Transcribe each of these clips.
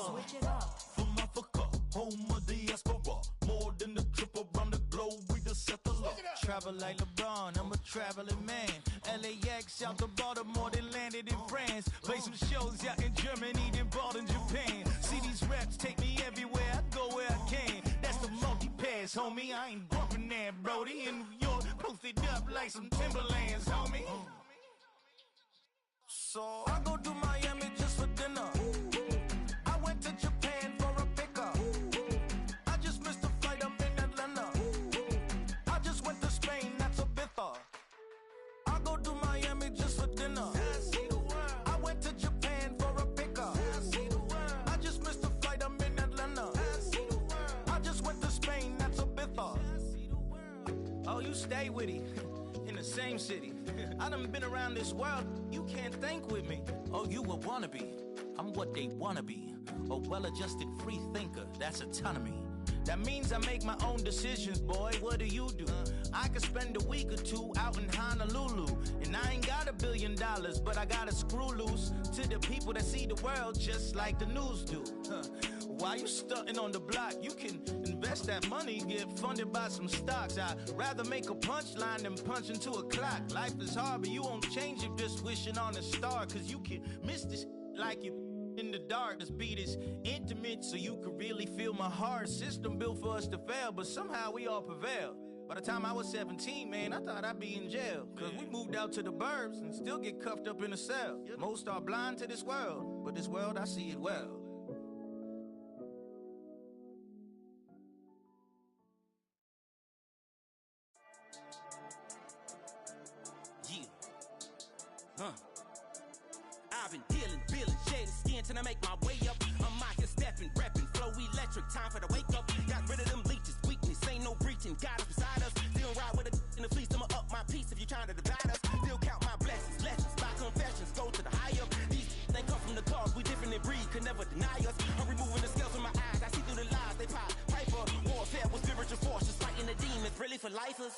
Switch it up. From Africa, home of diaspora. More than the trip around the globe, we just set the law. Travel like LeBron, I'm a traveling man. LAX out to Baltimore, then landed in France. Play some shows out in Germany, then bought in Japan. See these reps take me everywhere, I go where I can. That's the multi-pass, homie, I ain't bumping that, Brody. In New York, posted up like some Timberlands, homie. So I go to Miami just for dinner. I went to Japan for a pickup. I just missed a flight, I'm in Atlanta. I just went to Spain, that's Ibiza. I go to Miami just for dinner. I see the world. I went to Japan for a pickup. I see the world. I just missed a flight, I'm in Atlanta. I see the world. I just went to Spain, that's Ibiza. I see the world. Oh, you stay with it. In the same city. I done been around this world, you can't think with me. Oh, you a wannabe, I'm what they wanna be. A well-adjusted free thinker, that's autonomy. That means I make my own decisions, boy, what do you do? I could spend a week or two out in Honolulu. And I ain't got $1 billion, but I gotta screw loose to the people that see the world just like the news do. Why you stunting on the block? You can invest that money, get funded by some stocks. I'd rather make a punchline than punch into a clock. Life is hard, but you won't change it just wishing on a star. Cause you can miss this like you in the dark. This beat is intimate, so you can really feel my heart. System built for us to fail, but somehow we all prevail. By the time I was 17, man, I thought I'd be in jail. Cause we moved out to the burbs and still get cuffed up in a cell. Most are blind to this world, but this world, I see it well. I've been dealing, feeling, shading skin till I make my way up. I'm mocking, stepping, repping, flow electric, time for the wake up. Got rid of them leeches, weakness, ain't no breaching. God is beside us, still ride with a in the fleece. I'ma up my piece if you trying to divide us. Still count my blessings, lessons, by confessions, go to the high up. These they come from the cause, we different in breed, could never deny us. I'm removing the scales from my eyes, I see through the lies, they pop. Piper, warfare with spiritual force, just fighting the demons, really for lifers.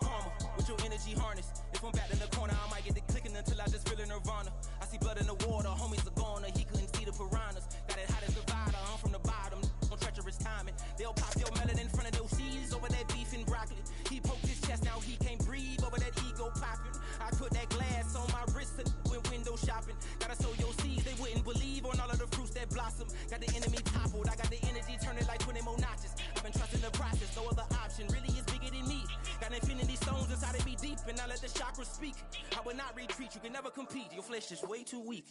Karma, with your energy harness. If I'm back in the corner, I might get the clicking until I just feel a nirvana. I see blood in the water, homies are gone, he couldn't see the piranhas. Got it hot as divider, I'm from the bottom, on treacherous timing. They'll pop your melon in front of those seeds over that beef and broccoli. He poked his chest, now he can't breathe over that ego popping. I put that glass on my wrist and went window shopping. Gotta sow your seeds, they wouldn't believe on all of the fruits that blossom. Got the enemy toppled, I got the energy turning like 20 more notches. I've been trusting the process, no other option really is bigger than me. Got infinity stones inside of me deep, and I let the chakras speak. I will not retreat, you can never compete, your flesh is way too weak.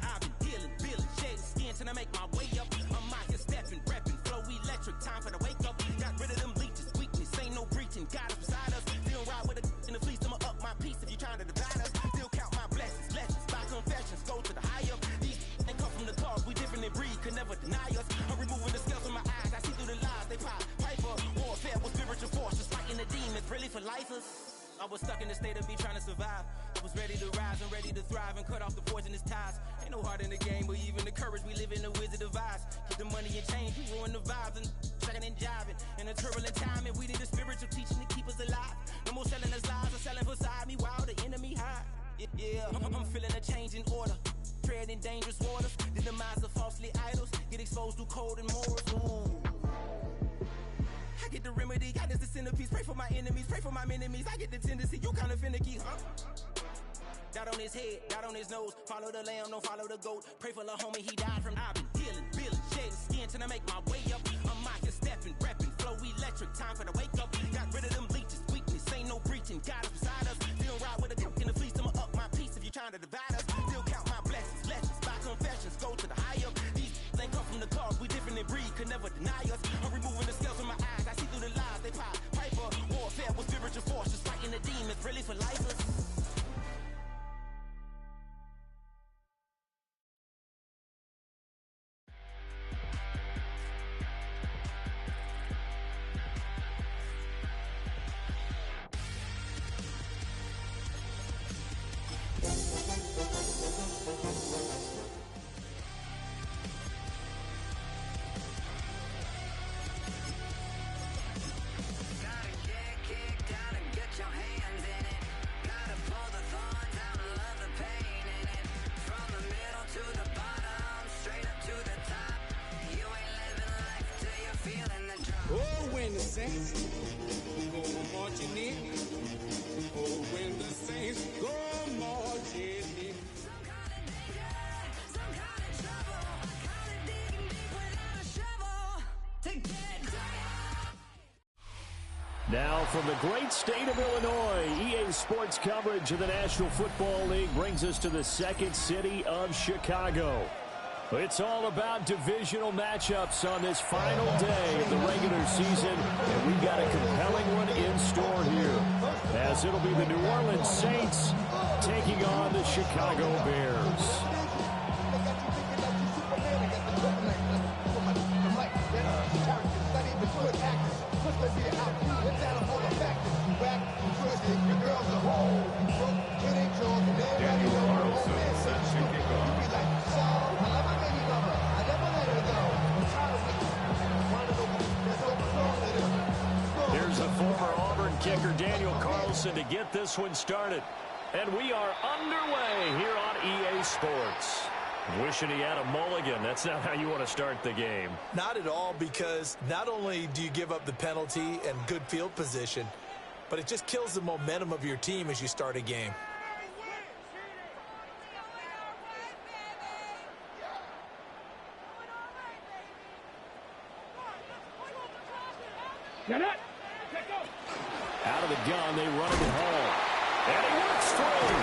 I've been dealing, feeling, shading skin till I make my way up. I'm mocking, stepping, repping, flow electric, time for the wake up. Got rid of them leeches, weakness, ain't no breaching. God is beside us, still ride with a in the fleece. I'ma up my piece if you trying to divide us. Still count my blessings, lessons, by confessions, go to the high up. These they come from the cause, we different in breed, could never deny us. I'm removing the scales from my eyes, I see through the lies, they pop. Piper, warfare with spiritual force, just fighting the demons, really for lifers. I was stuck in the state of me trying to survive. I was ready to rise and ready to thrive and cut off the poisonous ties. Ain't no heart in the game, but even the courage we live in the wizard of Oz. Keep the money and change, you ruin the vibes and checking and jiving. In a turbulent time, and we need a spiritual teaching to keep us alive. No more selling us lies or selling beside me while the enemy hide. Yeah, I'm feeling a change in order. Treading dangerous waters, the demise of falsely idols. Get exposed through cold and morals. Ooh. I get the remedy, God is the centerpiece. Pray for my enemies, pray for my enemies. I get the tendency, you kinda finicky, huh? Dot on his head, dot on his nose. Follow the lamb, don't follow the goat. Pray for the homie, he died from. I've been dealing, feeling, shedding skin till I make my way up. I'm mocking, stepping, repping, flow electric, time for the wake up. Got rid of them leeches, weakness, ain't no breaching. God is beside us, still ride with a cook in the fleece. I'ma up my piece if you trying to divide us. Still count my blessings, lessons, by confessions, go to the high up. These they come from the cause, we different in breed, could never deny us. I'm removing the scales from my eyes, I see through the lies, they pop. Piper, warfare with spiritual force, just fighting the demons, really for lifers. Gotta get kicked out and get your hands in it. Gotta when the Saints go marching in. Oh, when the Saints go marching in. Now from the great state of Illinois, EA Sports coverage of the National Football League brings us to the second city of Chicago. It's all about divisional matchups on this final day of the regular season, and we've got a compelling one in store here, as it'll be the New Orleans Saints taking on the Chicago Bears. Here's the former Auburn kicker Daniel Carlson to get this one started. And we are underway here on EA Sports. Wishing he had a mulligan. That's not how you want to start the game. Not at all, because not only do you give up the penalty and good field position, but it just kills the momentum of your team as you start a game. Out of the gun, they run it home. And he works through.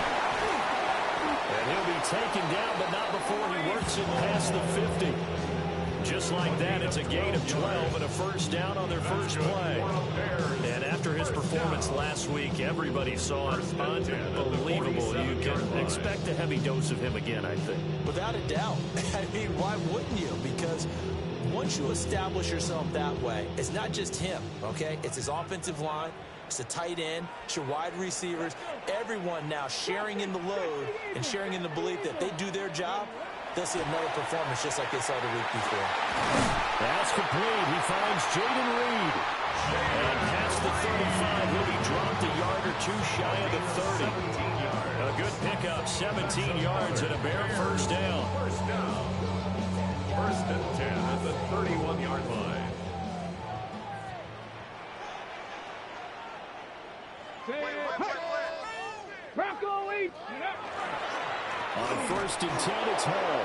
And he'll be taken down, but not before he works it past the 50. Just like that, it's a gain of 12 and a first down on their first play. And after his performance last week, everybody saw it. Unbelievable. You can expect a heavy dose of him again, I think. Without a doubt. I mean, why wouldn't you? Because once you establish yourself that way, it's not just him, okay? It's his offensive line. It's the tight end, it's your wide receivers, everyone now sharing in the load and sharing in the belief that they do their job, they'll see another performance just like they saw the week before. That's complete. He finds Jaden Reed. And past the 35, he'll be dropped a yard or two shy of the 30. A good pickup, 17 yards and a Bear first down. First and 10 at the 31-yard line. On first and 10, it's Hall.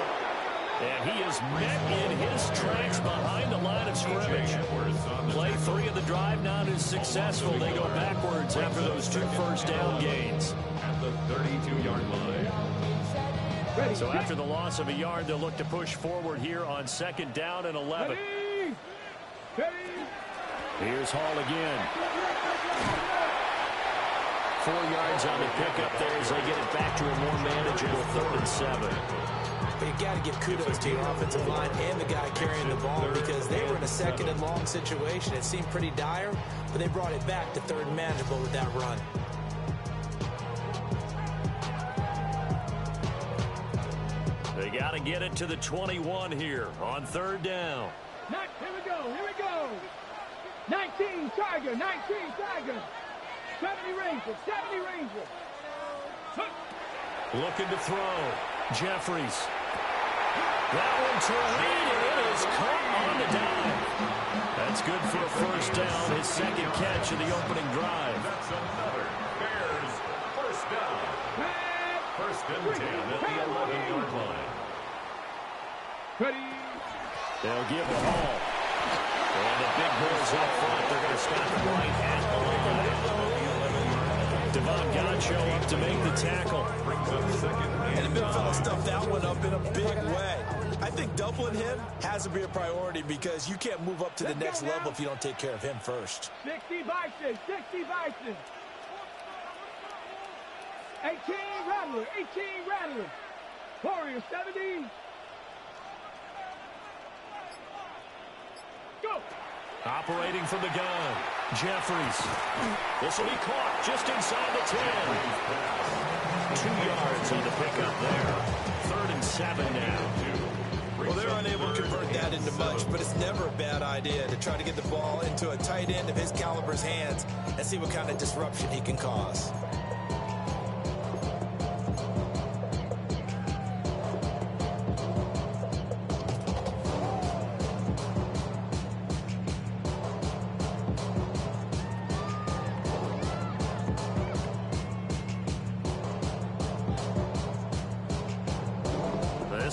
And he is met in his tracks behind the line of scrimmage. Play 3 of the drive not as successful. They go backwards after those 2 first down gains. At the 32-yard line. So after the loss of a yard, they'll look to push forward here on second down and 11. Here's Hall again. 4 yards on the pickup there as they get it back to a more manageable 3rd and 7. But you got to give kudos to your offensive line and the guy carrying the ball, because they were in a second and long situation. It seemed pretty dire, but they brought it back to 3rd and manageable with that run. They got to get it to the 21 here on 3rd down. Here we go. 19 Tiger. 70 Ranger. Looking to throw. Jeffries. That one to Reed, and it is caught on the dive. That's good for a first down, his second catch of the opening drive. That's another Bears first down. First and 10 at the 11-yard line. They'll give the ball. And the big boys up front, they're going to stop it right at the line. Devon Gacho up to make the tackle. Brings up second. And the big fella stuffed that one up in a big way. I think doubling him has to be a priority, because you can't move up to the next level if you don't take care of him first. 60 Bison. 18 Rattler. Warrior 70. Go. Operating from the gun, Jeffries. This will be caught just inside the 10. 2 yards on the pickup there. 3rd and 7 now. Well, they're unable to convert that into much, but it's never a bad idea to try to get the ball into a tight end of his caliber's hands and see what kind of disruption he can cause.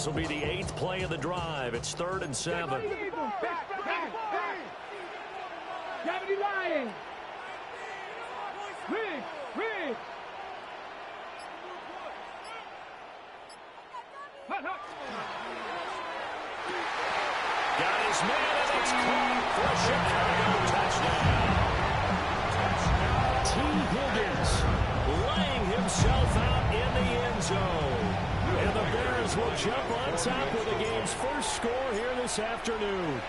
This will be the 8th play of the drive. It's 3rd and 7. Gravity Lion. Riggs. Hut. Got his man, and it's caught for a Chicago touchdown. T. Higgins laying himself out in the end zone. And the Bears will jump on top with the game's first score here this afternoon.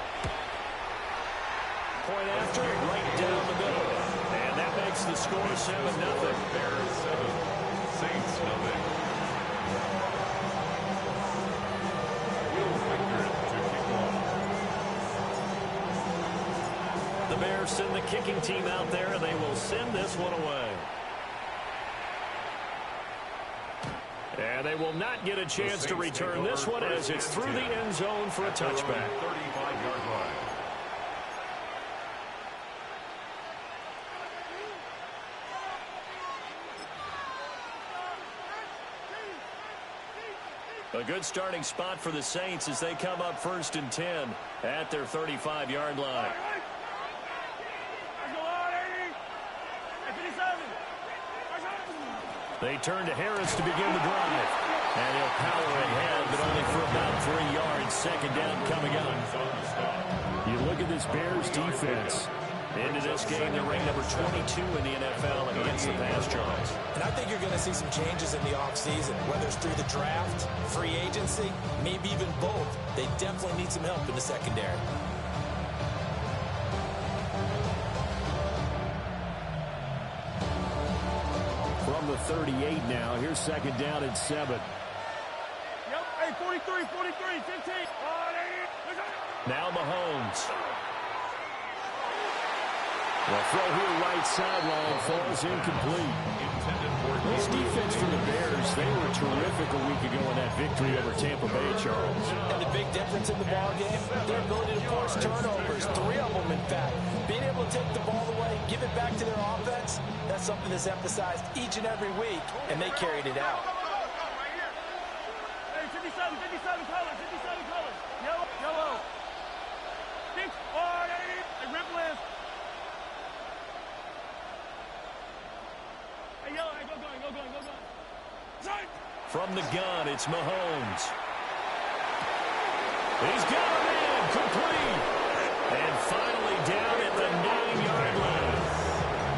Point after, right down the middle. And that makes the score 7-0. Bears 7, Saints 0. The Bears send the kicking team out there, and they will send this one away. And they will not get a chance to return this one as it's through the end zone for a touchback. 35-yard line. A good starting spot for the Saints as they come up 1st and 10 at their 35-yard line. They turn to Harris to begin the drive. And he'll power ahead, but only for about 3 yards. 2nd down coming up. You look at this Bears defense. Into this game, they're ranked number 22 in the NFL against the pass yards. And I think you're going to see some changes in the offseason, whether it's through the draft, free agency, maybe even both. They definitely need some help in the secondary. From the 38 now, here's 2nd down and 7. Yep, hey, 43, 15. Now Mahomes. The throw here right sideline falls incomplete. This defense for the Bears, they were terrific a week ago in that victory over Tampa Bay, Charles. And the big difference in the ballgame, their ability to force turnovers, 3 of them in fact. Being able to take the ball away, give it back to their offense, that's something that's emphasized each and every week, and they carried it out. Hey, 57 colors. Yellow. Pink, hey, Ripley. Hey, yellow, hey, go going. From the gun, it's Mahomes. He's got a man, complete. And finally down at the 9-yard line.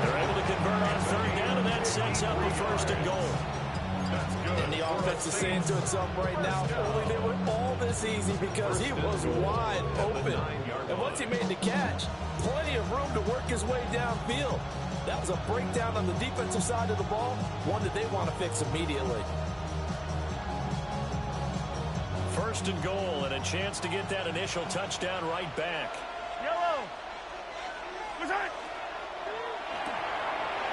They're able to convert on 3rd down, and that sets up a 1st and goal. And the offense is saying to itself right now, only they were all this easy because he was wide open. And once he made the catch, plenty of room to work his way downfield. That was a breakdown on the defensive side of the ball, one that they want to fix immediately. 1st and goal, and a chance to get that initial touchdown right back. Yellow.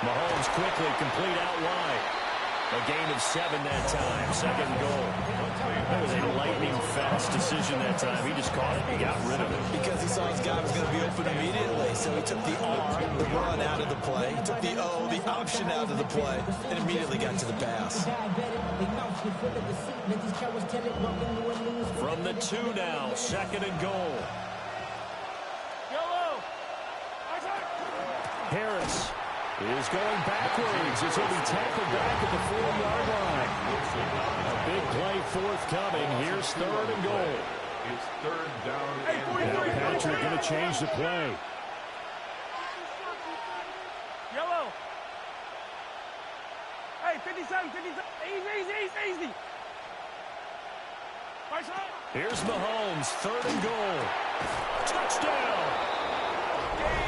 Mahomes quickly complete out wide. A gain of 7 that time. 2nd goal. That was a lightning-fast decision that time. He just caught it and got rid of it. Because he saw his guy was going to be open immediately, so he took the R, the run out of the play. He took the O, the option out of the play, and immediately got to the pass. From the 2 now, 2nd and goal. Harris is going backwards as he'll be tackled back at the 4-yard line. A big play forthcoming. Here's 3rd and goal. It's 3rd down and Now Patrick going to change the play. Yellow. Hey, 57. Easy. Here's Mahomes, 3rd and goal. Touchdown!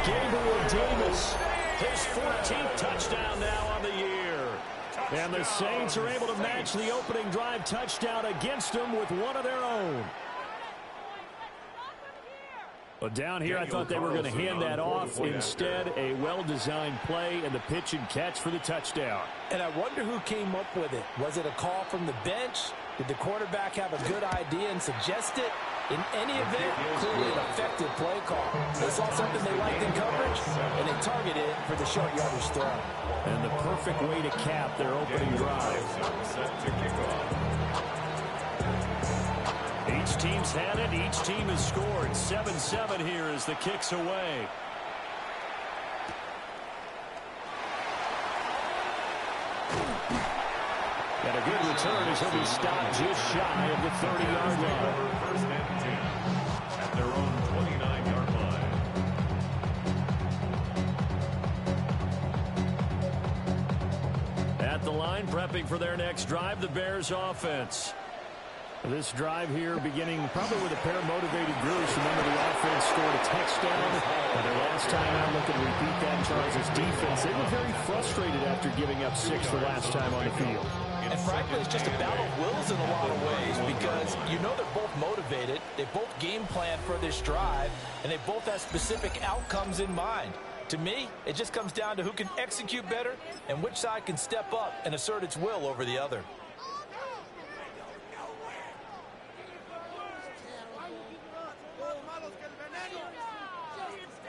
Gabriel Davis, his 14th touchdown now on the year. And the Saints are able to match the opening drive touchdown against them with one of their own. Well, down here, I thought they were going to hand that off. Instead, a well-designed play and the pitch and catch for the touchdown. And I wonder who came up with it. Was it a call from the bench? Did the quarterback have a good idea and suggest it? In any event, clearly an effective play call. They saw something they liked in coverage, and they targeted it for the short yardage throw. And the perfect way to cap their opening drive. set to kick off. Each team's had it. Each team has scored. 7-7 here as the kick's away. And a good return as he'll be stopped just shy of the 30-yard line. First and 10 at their own 29-yard line. At the line, prepping for their next drive, the Bears offense. This drive here beginning probably with a pair of motivated Brewers. Remember, the offense scored a touchdown. And their last time out, looking to repeat that in Charles' defense. They were very frustrated after giving up 6 the last time on the field. And frankly, it's just a battle of wills in a lot of ways because you know they're both motivated. They both game plan for this drive, and they both have specific outcomes in mind. To me, it just comes down to who can execute better and which side can step up and assert its will over the other.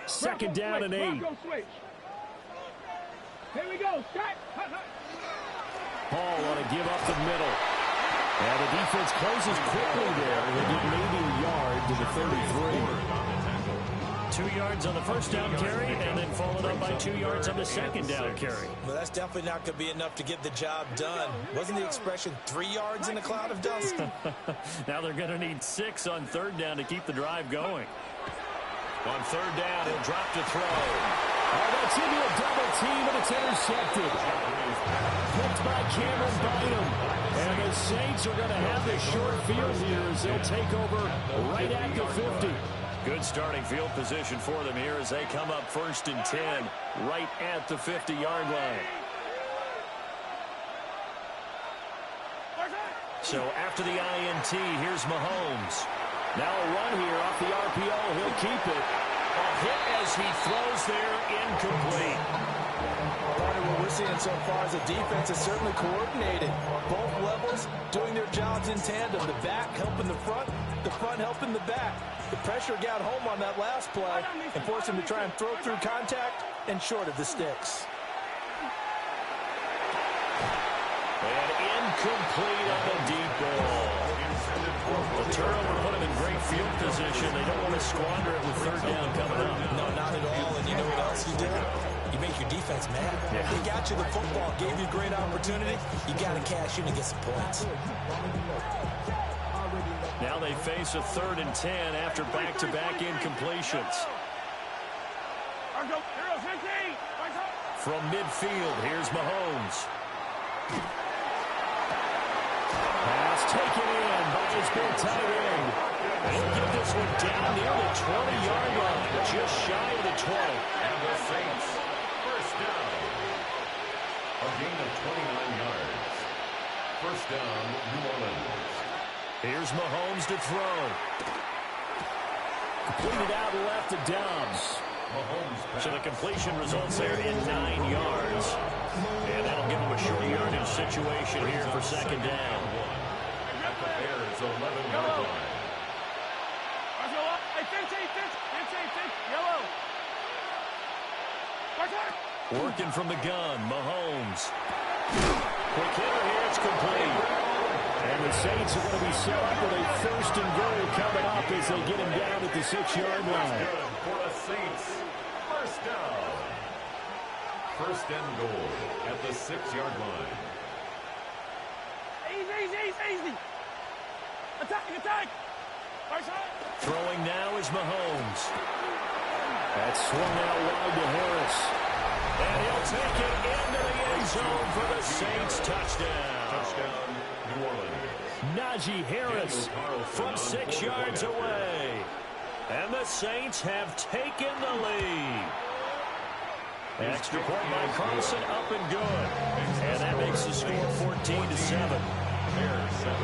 Second down and 8. Here we go. Scott. Paul on a give up the middle. And the defense closes quickly there. They get maybe a yard to the 33. 2 yards on the first down carry, and then followed up by 2 yards on the second down carry. Well, that's definitely not going to be enough to get the job done. Wasn't the expression 3 yards in a cloud of dust? Now they're going to need 6 on third down to keep the drive going. On third down, he'll drop to throw. Oh, that's into a double team, and it's intercepted. Picked by Cameron Bynum. And the Saints are going to have this short field here as they'll take over right at the 50. Good starting field position for them here as they come up 1st and 10 right at the 50-yard line. So after the INT, here's Mahomes. Now a run here off the RPO. He'll keep it. A hit as he throws there, incomplete. Part of what we're seeing so far as a defense is certainly coordinated. Both levels doing their jobs in tandem. The back helping the front helping the back. The pressure got home on that last play and forced him to try and throw through contact and short of the sticks. And incomplete on the deep ball. The turnover put him in great field position. They don't want to squander it with third down coming up. No, not at all. And you know what else you do? You make your defense mad. Yeah. They got you the football, gave you a great opportunity. You got to cash in and get some points. Now they face a 3rd and 10 after back-to-back incompletions. From midfield, here's Mahomes. Pass taken in by his big tight end. He'll get this one down near the 20-yard line, just shy of the 20. And the Saints, first down. A gain of 29 yards. First down, New Orleans. Here's Mahomes to throw. Completed out left to Dobbs. So the completion results there in 9 yards. And that'll give him a short yardage situation here for second down. At the Bears' 11-yard line. Working from the gun, Mahomes. Quick hitter here, it's complete. And the Saints are going to be set up with a 1st and goal coming up as they get him down at the 6-yard line. Good for the Saints. First down. 1st and goal at the 6-yard line. Easy. Attack. Throwing now is Mahomes. That's swung out wide to Harris. And he'll take it into the end zone for the Saints touchdown. Touchdown, New Orleans. Najee Harris from 6 yards away. And the Saints have taken the lead. Extra point by Carlson, up and good. And that makes the score 14-7. Bears 7.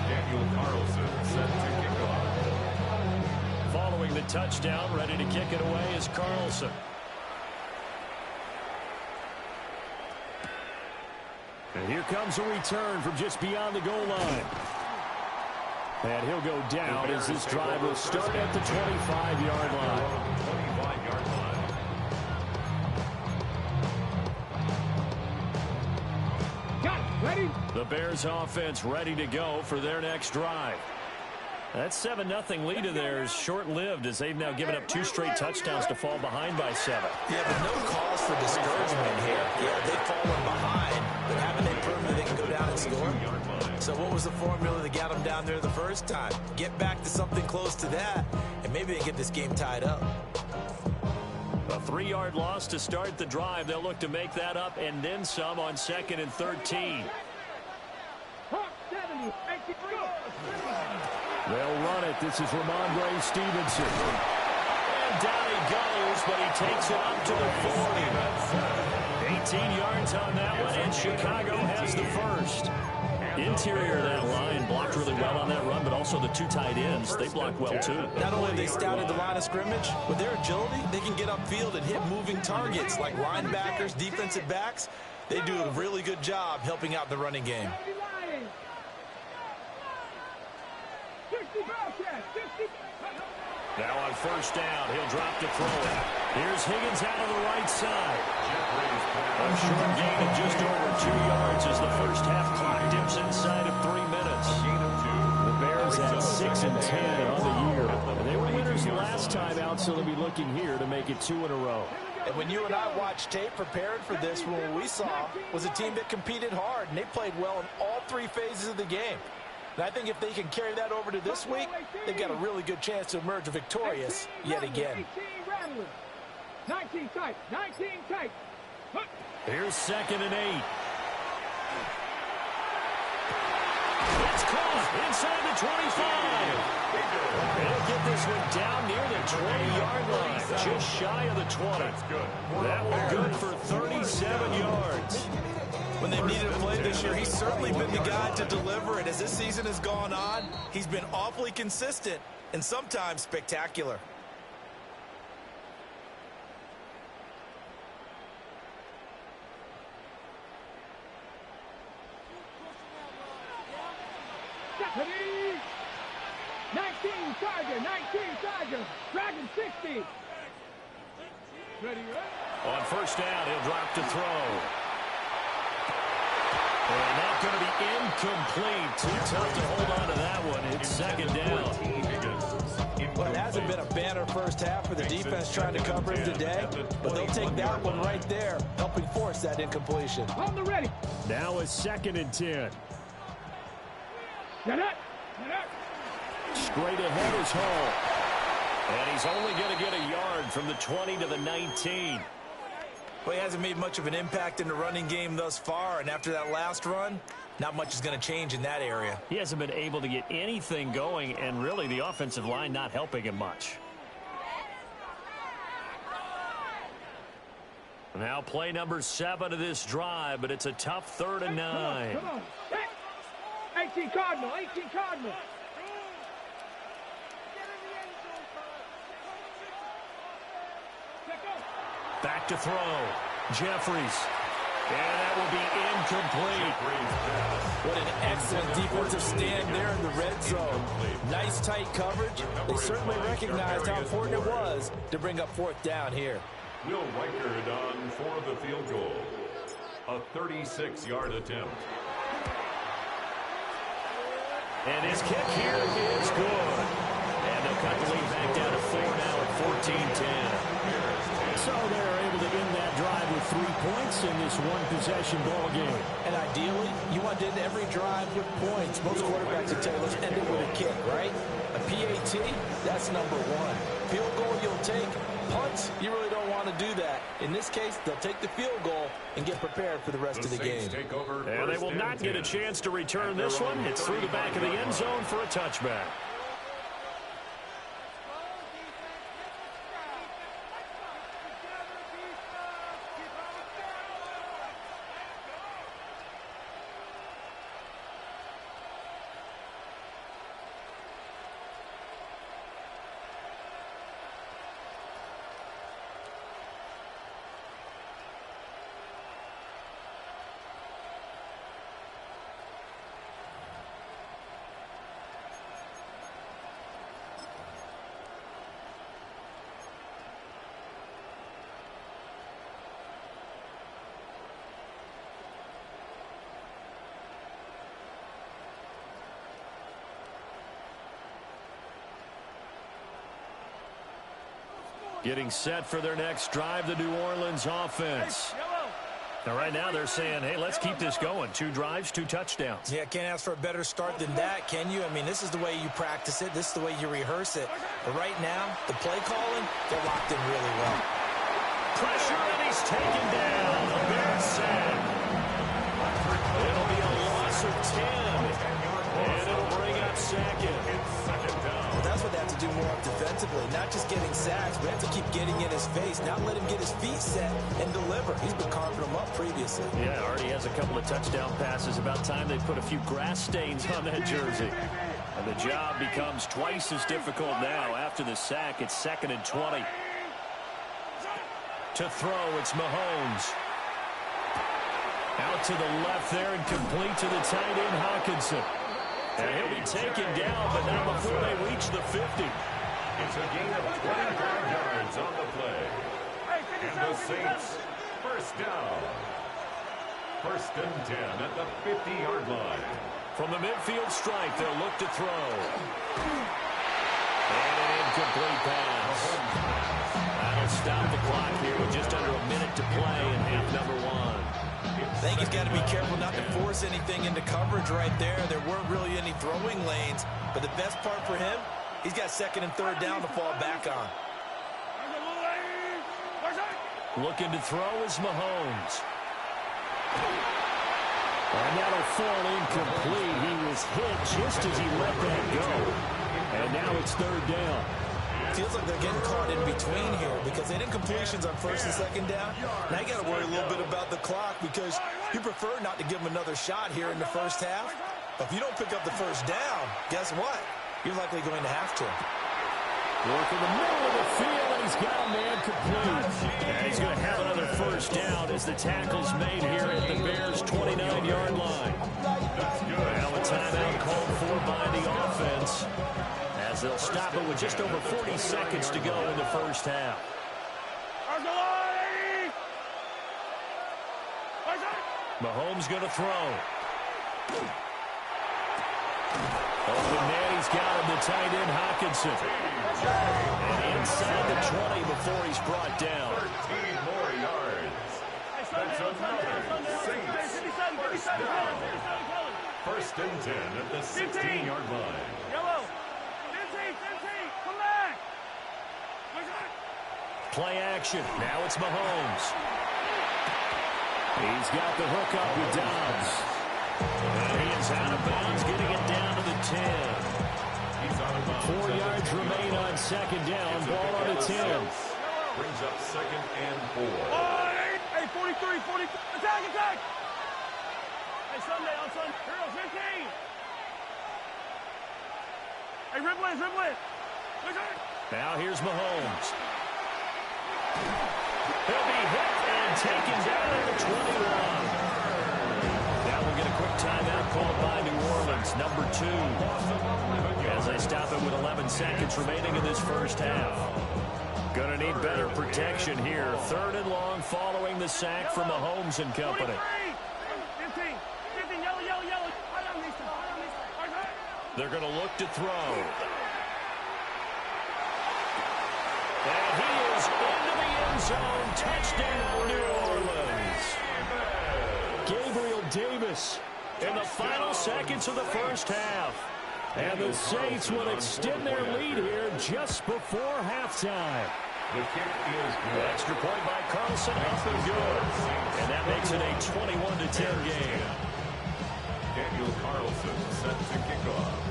Daniel Carlson set to kick off. Following the touchdown, ready to kick it away is Carlson. And here comes a return from just beyond the goal line. And he'll go down as this drive will start at the 25-yard line. 25-yard line. Got Ready? The Bears offense ready to go for their next drive. That 7-0 lead of theirs short-lived as they've now given up 2 straight touchdowns to fall behind by 7. Yeah, but no cause for discouragement here. Yeah, they've fallen behind, but haven't they proven that they can go down and score? So what was the formula that got them down there the first time? Get back to something close to that, and maybe they get this game tied up. A 3-yard loss to start the drive. They'll look to make that up and then some on 2nd and 13. They'll run it. This is Ramondre Stevenson. And down he goes, but he takes it up to the 40. 18 yards on that one, and Chicago has the first. Interior of that line blocked really well on that run, but also the 2 tight ends, they blocked well too. Not only have they scouted the line of scrimmage, with their agility, they can get upfield and hit moving targets like linebackers, defensive backs. They do a really good job helping out the running game. Now on first down, he'll drop to throw it. Here's Higgins out of the right side. A short gain of just over 2 yards as the first half clock dips inside of 3 minutes. The Bears at 6-10 on the year. And they were winners last time out, so they'll be looking here to make it 2 in a row. And when you and I watched tape prepared for this, what we saw was a team that competed hard, and they played well in all 3 phases of the game. And I think if they can carry that over to this week, they've got a really good chance to emerge victorious yet again. 19 tight, 19 tight. Here's 2nd and 8. It's caught inside the 25. They'll get this one down near the 20-yard line, just shy of the 20. That one good for 37 yards. When they've needed a play this year, he's certainly been the guy to deliver it. As this season has gone on, he's been awfully consistent and sometimes spectacular. Ready? 19 Charger, Dragon 60. Ready? On first down, he'll drop to throw. And that's going to be incomplete. Too tough to hold on to that one. It's 2nd down. Well, it hasn't been a banner first half for the defense trying to cover him today, but they'll take that one right there, helping force that incompletion. On the ready. Now it's 2nd and 10. Get it. Straight ahead is Hall. And he's only going to get a yard from the 20 to the 19. Well, he hasn't made much of an impact in the running game thus far, and after that last run, not much is going to change in that area. He hasn't been able to get anything going, and really the offensive line not helping him much. Now play number 7 of this drive, but it's a tough 3rd and 9. Come on. 18 Cardinal. Back to throw. Jeffries. And that will be incomplete. What an excellent defensive stand there in the red zone. Nice tight coverage. They certainly recognized how important it was to bring up 4th down here. Will Reichard on for the field goal. A 36-yard attempt. And his kick here is good. And they'll cut the lead back down to 4 now at 14-10. So they're able to end that drive with 3 points in this one-possession ball game. And ideally, you want to end every drive with points. Most quarterbacks would tell you, let's end it with a kick, right? A PAT, that's number 1. Field goal you'll take. Punts, you really don't want to do that. In this case, they'll take the field goal and get prepared for the rest of the game. And they will not get a chance to return this one. It's through the back of the end zone for a touchback. Getting set for their next drive, the New Orleans offense. Now, right now, they're saying, hey, let's keep this going. 2 drives, 2 touchdowns. Yeah, can't ask for a better start than that, can you? I mean, this is the way you practice it. This is the way you rehearse it. But right now, the play calling, they're locked in really well. Pressure, and he's taken down. The Bears sack. It'll be a loss of 10. And it'll bring up second. Well, that's what they have to do more of defensively. Not just getting sacks, but have to keep getting in his face. Not let him get his feet set and deliver. He's been carving them up previously. Yeah, already has a couple of touchdown passes. About time they put a few grass stains on that jersey. And the job becomes twice as difficult now. After the sack, it's 2nd and 20. To throw, it's Mahomes. Out to the left there and complete to the tight end, Hawkinson. And he'll be taken down, but not before they reach the 50. It's a gain of 25 yards on the play. And the Saints, first down. 1st and 10 at the 50-yard line. From the midfield stripe, they'll look to throw. And an incomplete pass. That'll stop the clock here with just under a minute to play in half number 1. I think he's got to be careful not to force anything into coverage right there. There weren't really any throwing lanes. But the best part for him, he's got 2nd and 3rd down to fall back on. Looking to throw is Mahomes. And that'll fall incomplete. He was hit just as he let that go. And now it's 3rd down. Feels like they're getting caught in between here because they did incompletions on 1st and 2nd down. Now you got to worry a little bit about the clock because you prefer not to give them another shot here in the 1st half. But if you don't pick up the 1st down, guess what? You're likely going to have to. Work in the middle of the field, and he's got a man complete. And he's going to have another 1st down as the tackle's made here at the Bears' 29-yard line. Now a timeout called for by the offense, as they'll stop it with just over 40 seconds to go in the 1st half. Mahomes going to throw. Open man, he's got him, the tight end, Hawkinson. And inside the 20 before he's brought down. 13 more yards. That's another Saints first down. 1st and 10 at the 16-yard line. Play action. Now it's Mahomes. He's got the hook up with Dobbs. And he is out of bounds, getting it down to the 10. He's out of bounds. 4 yards remain on 2nd down. Ball on the 10. Brings up 2nd and 4. Hey, 43, 43. Attack! Hey, Sunday on Sunday. Girls, 15. Hey, Ripley. Now here's Mahomes. He'll be hit and taken down at the 21. Now we'll get a quick timeout called by New Orleans, number 2. As they stop it with 11 seconds remaining in this 1st half. Gonna need better protection here. 3rd and long following the sack from Mahomes and company. 15, yellow. They're gonna look to throw. And he is into the end zone. Touchdown, New Orleans. Gabriel Davis in the final seconds of the 1st half. And the Saints will extend their lead here just before halftime. The kick is good. Extra point by Carlson, up and good. And that makes it a 21-10 game. Daniel Carlson set to kick off.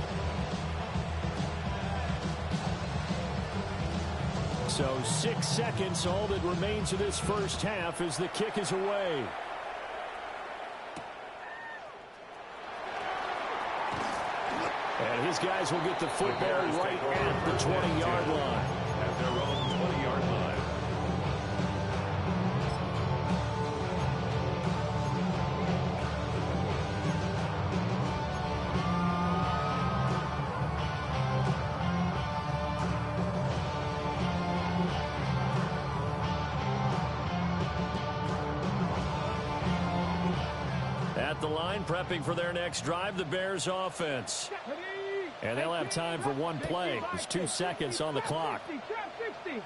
So 6 seconds, all that remains of this 1st half as the kick is away. And his guys will get the football right at the 20-yard line. At their own 20-yard line. At the line, prepping for their next drive, the Bears offense. And they'll have time for one play. There's 2 seconds on the clock. 60.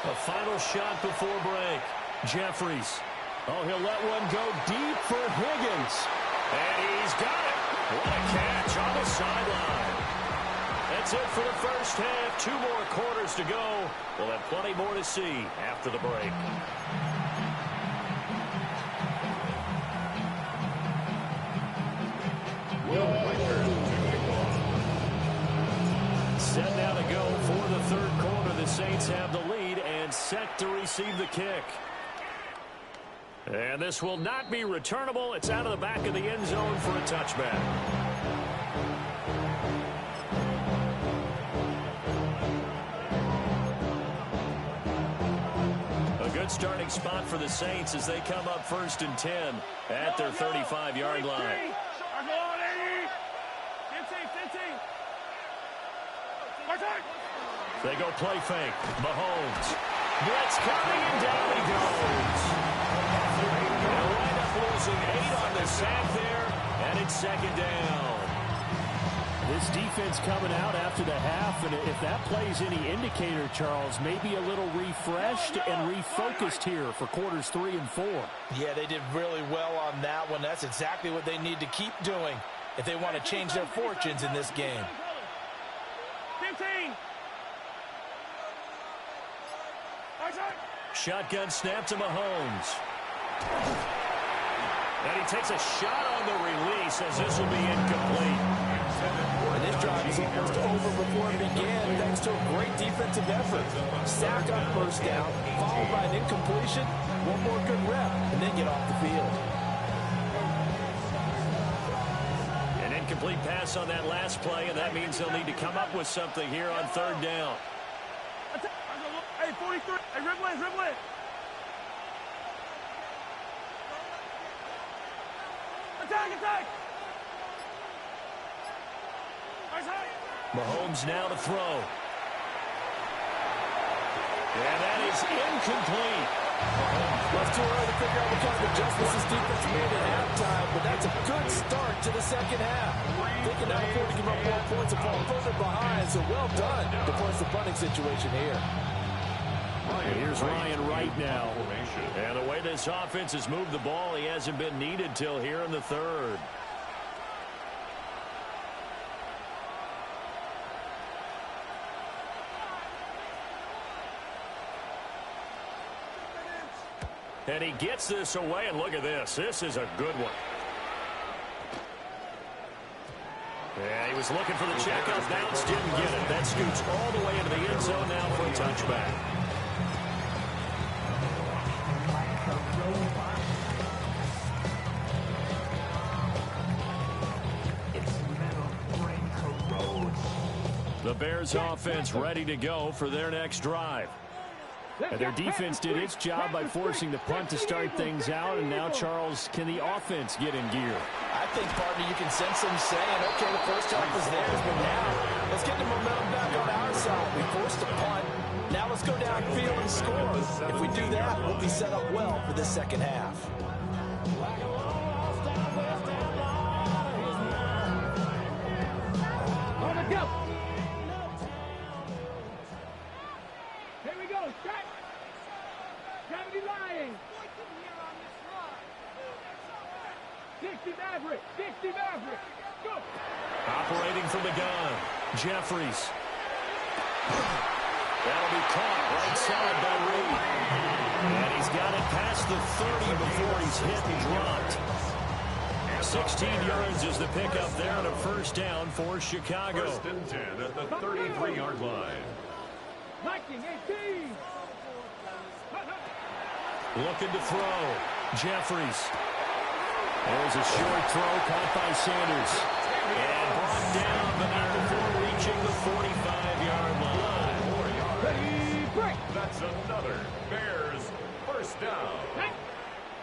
A final shot before break. Jeffries. Oh, he'll let one go deep for Higgins. And he's got it. What a catch on the sideline. That's it for the first half. 2 more quarters to go. We'll have plenty more to see after the break. Set now to go for the third quarter. The Saints have the lead and set to receive the kick. And this will not be returnable. It's out of the back of the end zone for a touchback. A good starting spot for the Saints as they come up 1st and 10 at their 35-yard line. They go play fake. Mahomes. Blitz coming, and down he goes. They'll wind up losing 8 on the sack there, and it's 2nd down. This defense coming out after the half, and if that plays any indicator, Charles, maybe a little refreshed and refocused here for quarters 3 and 4. Yeah, they did really well on that one. That's exactly what they need to keep doing if they want to change their fortunes in this game. 15. Shotgun snap to Mahomes. And he takes a shot on the release as this will be incomplete. And this drive is almost over before it began thanks to a great defensive effort. Sack on 1st down, followed by an incompletion, one more good rep, and then get off the field. An incomplete pass on that last play, and that means they'll need to come up with something here on 3rd down. Hey, 43. Hey, dribble in, dribble in. Attack, attack. Mahomes now to throw. And that is incomplete. Well, it's too early to figure out what kind of adjustments this defense made at halftime, but that's a good start to the 2nd half. They can now afford to give up more points and fall further behind, so well done to force the punting situation here. And here's Ryan Wright now. And the way this offense has moved the ball, he hasn't been needed till here in the 3rd. And he gets this away, and look at this. This is a good one. Yeah, he was looking for the checkout bounce, didn't get it. That scoots all the way into the end zone now for a touchback. The Bears offense ready to go for their next drive. And their defense did its job by forcing the punt to start things out, and now, Charles, can the offense get in gear? I think, partner, you can sense them saying, okay, the first half is theirs, but now let's get the momentum back on our side. We forced a punt. Now let's go downfield and score. If we do that, we'll be set up well for this 2nd half. Go. Here we go. Check. Gravity lying. 60 Maverick. 60 Maverick. Go. Operating from the gun. Jeffries. That'll be caught right side by Reed. And he's got it past the 30 before he's hit and dropped. 16 yards is the pickup there on a 1st down for Chicago. 1st and 10 at the 33-yard line. Viking 18. Looking to throw. Jeffries. There's a short throw caught by Sanders. And brought down, but not before reaching the 45-yard line. Ready, break. That's another Bears 1st down.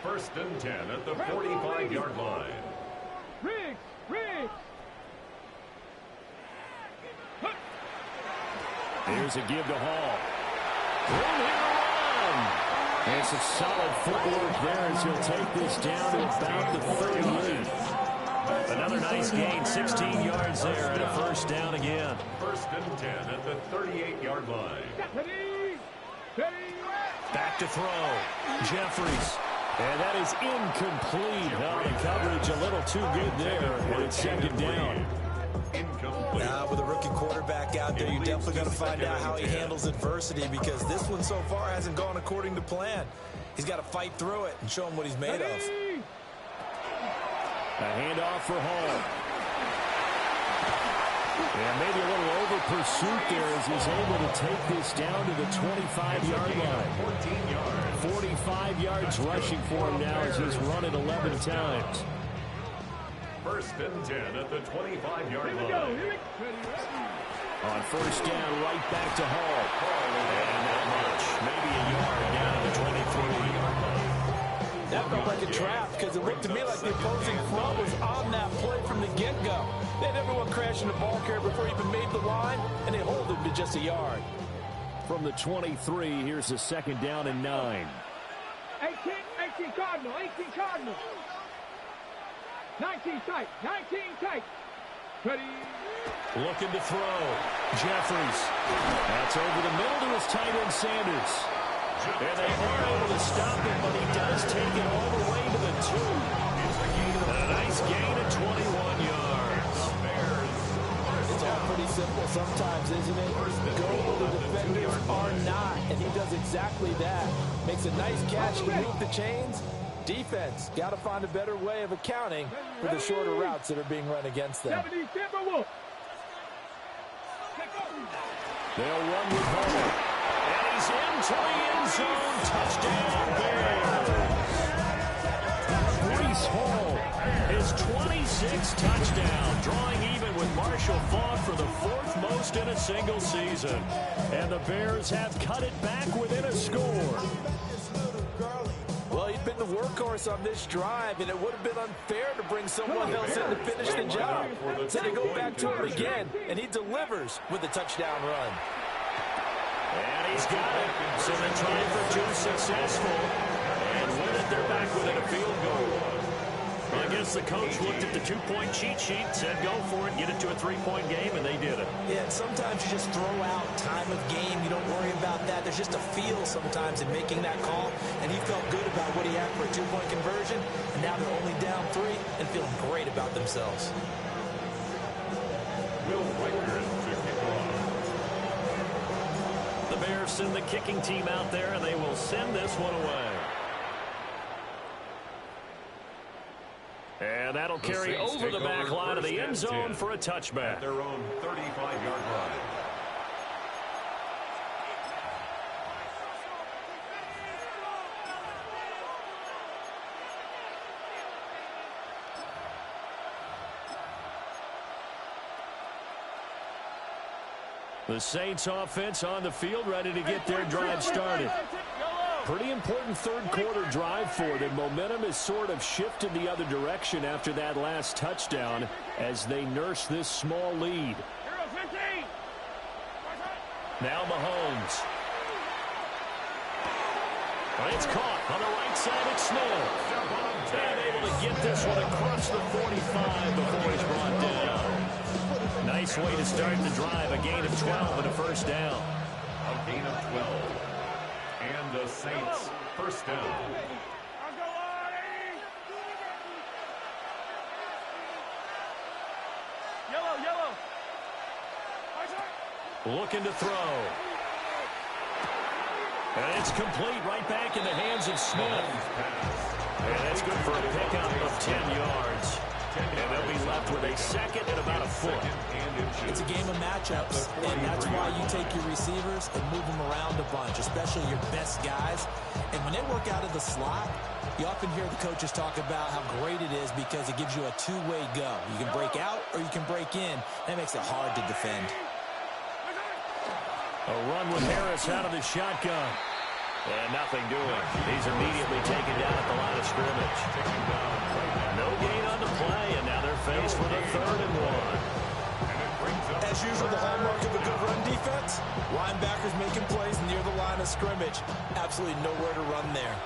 1st and 10 at the 45-yard line. Riggs, Riggs. Here's a give to Hall. Room here to run. And some solid footwork there as he'll take this down to about the 38. Another nice gain, 16 yards there, and a 1st down again. 1st and 10 at the 38-yard line. Ready, ready. back to throw. Jeffries. And that is incomplete. Oh, the coverage a little too good there. And it's second down. With a rookie quarterback out there, you're definitely going to find out how he handles adversity, because this one so far hasn't gone according to plan. He's got to fight through it and show him what he's made of. A handoff for Hall. And maybe a little over pursuit there as he's able to take this down to the 25-yard line. 45 yards rushing for him now as he's run it 11 times. First and 10 at the 25-yard line. On first down, right back to Hall. And not much. Maybe a yard down to the 23-yard line. That felt like a trap, because it looked to me like the opposing front was on that play from the get-go. They had everyone crashing the ball carrier before he even made the line, and they hold him to just a yard. From the 23, here's a second down and 9. 18 Cardinal, 18 Cardinal. 19 tight, 19 tight. Ready. Looking to throw. Jeffries. That's over the middle to his tight end, Sanders. And they are able to stop him, but he does take it all the way to the 2. A nice gain of 21 yards. It's all pretty simple sometimes, isn't it? Go where the defenders are not, and he does exactly that. Makes a nice catch to move the chains. Defense got to find a better way of accounting for the shorter routes that are being run against them. They'll run with Hall. And he's into the end zone. Touchdown, Bears. Breece Hall, his 26th touchdown, drawing even with Marshall Faulk for the 4th most in a single season. And the Bears have cut it back within a score. Well, he's been the workhorse on this drive, and it would have been unfair to bring someone else in to finish the job. So they go back to him again, and he delivers with a touchdown run. And he's got it. So they try for 2 successful. And with it, they're back within a field goal. I guess the coach looked at the 2-point cheat sheet, said go for it, get it to a 3-point game, and they did it. Yeah, and sometimes you just throw out time of game. You don't worry about that. There's just a feel sometimes in making that call, and he felt good about what he had for a 2-point conversion, and now they're only down 3 and feeling great about themselves. Will Riker to kick off. The Bears send the kicking team out there, and they will send this one away. And that'll carry over the back line of the end zone for a touchback. At their own 35-yard line. The Saints offense on the field, ready to get their drive started. Pretty important third quarter drive for them. Momentum has sort of shifted the other direction after that last touchdown as they nurse this small lead. Now Mahomes. It's caught on the right side. It's Smith. And able to get this one across the 45 before he's brought down. Nice way to start the drive. A gain of 12 and a first down. A gain of 12. And the Saints first down. Yellow. Looking to throw. And it's complete right back in the hands of Smith. And that's good for a pickup of 10 yards. And they'll be left with a second and about a foot. It's a game of matchups, and that's why you take your receivers and move them around a bunch, especially your best guys. And when they work out of the slot, you often hear the coaches talk about how great it is because it gives you a two-way go. You can break out or you can break in. That makes it hard to defend. A run with Harris out of the shotgun. And nothing doing. He's immediately taken down at the line of scrimmage. No gain on the play, and now they're faced with a 3rd and 1. As usual, the hallmark of a good run defense, linebackers making plays near the line of scrimmage. Absolutely nowhere to run there.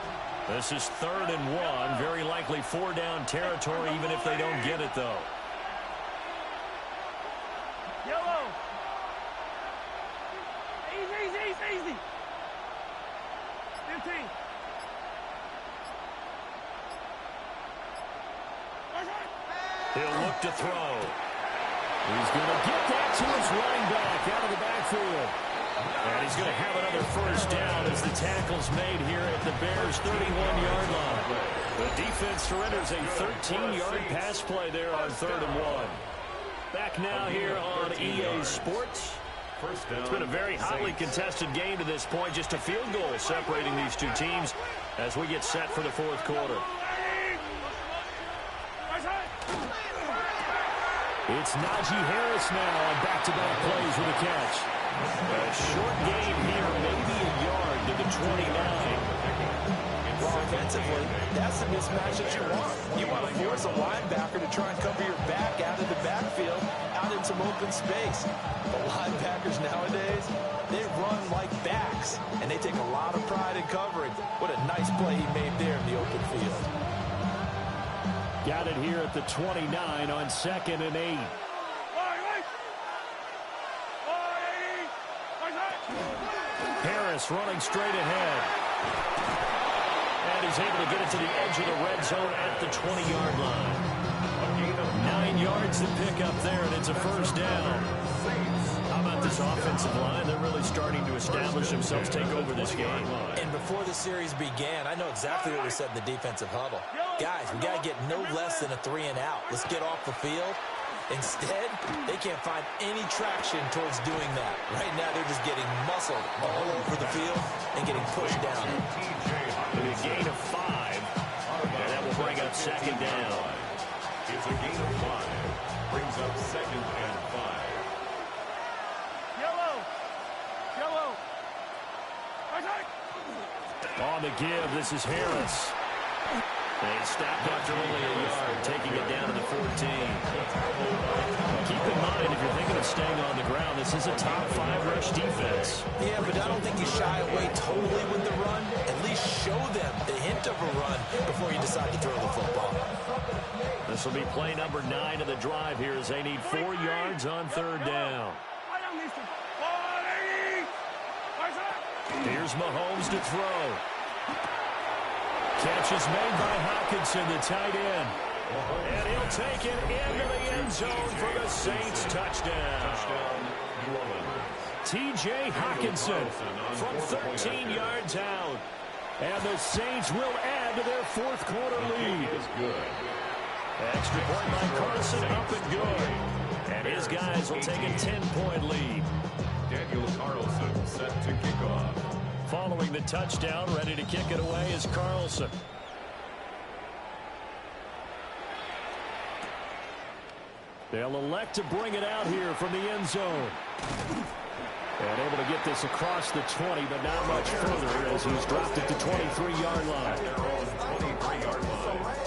This is 3rd and 1. Very likely 4-down territory, even if they don't get it, though. Yellow. Easy. 15. He'll look to throw. He's going to get that to his running back out of the backfield. And he's going to have another first down as the tackle's made here at the Bears' 31-yard line. The defense surrenders a 13-yard pass play there on 3rd and 1. Back now here on EA Sports. It's been a very hotly contested game to this point. Just a field goal separating these two teams as we get set for the 4th quarter. It's Najee Harris now on back-to-back plays with a catch. A short gain here, maybe a yard to the 29. Well, offensively, that's the mismatch that you want. You want to force a linebacker to try and cover your back out of the backfield, out in some open space. But linebackers nowadays, they run like backs, and they take a lot of pride in covering. What a nice play he made there in the open field. Got it here at the 29 on 2nd and 8. Harris running straight ahead. And he's able to get it to the edge of the red zone at the 20-yard line. 9 yards to pick up there, and it's a first down. How about this offensive line? They're really starting to establish themselves, take over this game. And before the series began, I know exactly what we said in the defensive huddle. Guys, we got to get no less than a 3-and-out. Let's get off the field. Instead, they can't find any traction towards doing that. Right now, they're just getting muscled all over the field and getting pushed down. With a gain of 5, and that will bring up 2nd down. It's a gain of 5. Brings up 2nd and 5. Yellow. On the give, this is Harris. They stopped after only a yard, taking it down to the 14. Keep in mind, if you're thinking of staying on the ground, this is a top 5 rush defense. Yeah, but I don't think you shy away totally with the run. At least show them the hint of a run before you decide to throw the football. This will be play number 9 of the drive here as they need 4 yards on 3rd down. Here's Mahomes to throw. Catch is made by Hockenson, the tight end. And he'll take it into the end zone for the Saints touchdown. T.J. Hockenson from 13 yards out. And the Saints will add to their 4th quarter lead. Extra point by Carson, up and good. And his guys will take a 10-point lead. Daniel Carlson set to kick off. Following the touchdown, ready to kick it away is Carlson. They'll elect to bring it out here from the end zone. And able to get this across the 20, but not much further as he's dropped it to 23-yard line. Their own 23-yard line.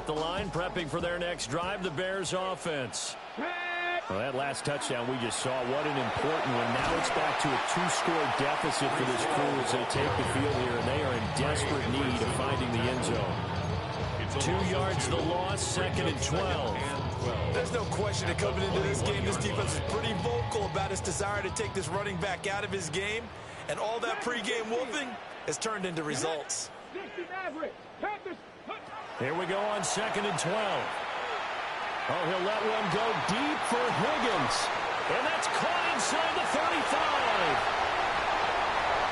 The line prepping for their next drive, the Bears offense. Well, that last touchdown we just saw, what an important one. Now it's back to a 2-score deficit for this crew as they take the field here, and they are in desperate need of finding the end zone. 2 yards the loss, 2nd and 12. There's no question that coming into this game, this defense is pretty vocal about its desire to take this running back out of his game, and all that pregame wolfing has turned into results. Here we go on 2nd and 12. Oh, he'll let one go deep for Higgins. And that's caught inside the 35.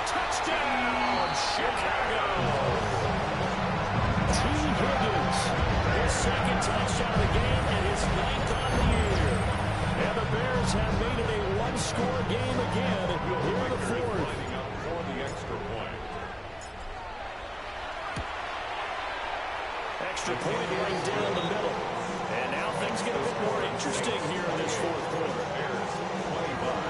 Touchdown, Chicago. T. Higgins, his 2nd touchdown of the game and his 9th on the year. And the Bears have made it a 1-score game again here in the 4th. For the extra point. Extra point right down the middle. And now things get a bit more interesting here in this 4th quarter. Bears 25.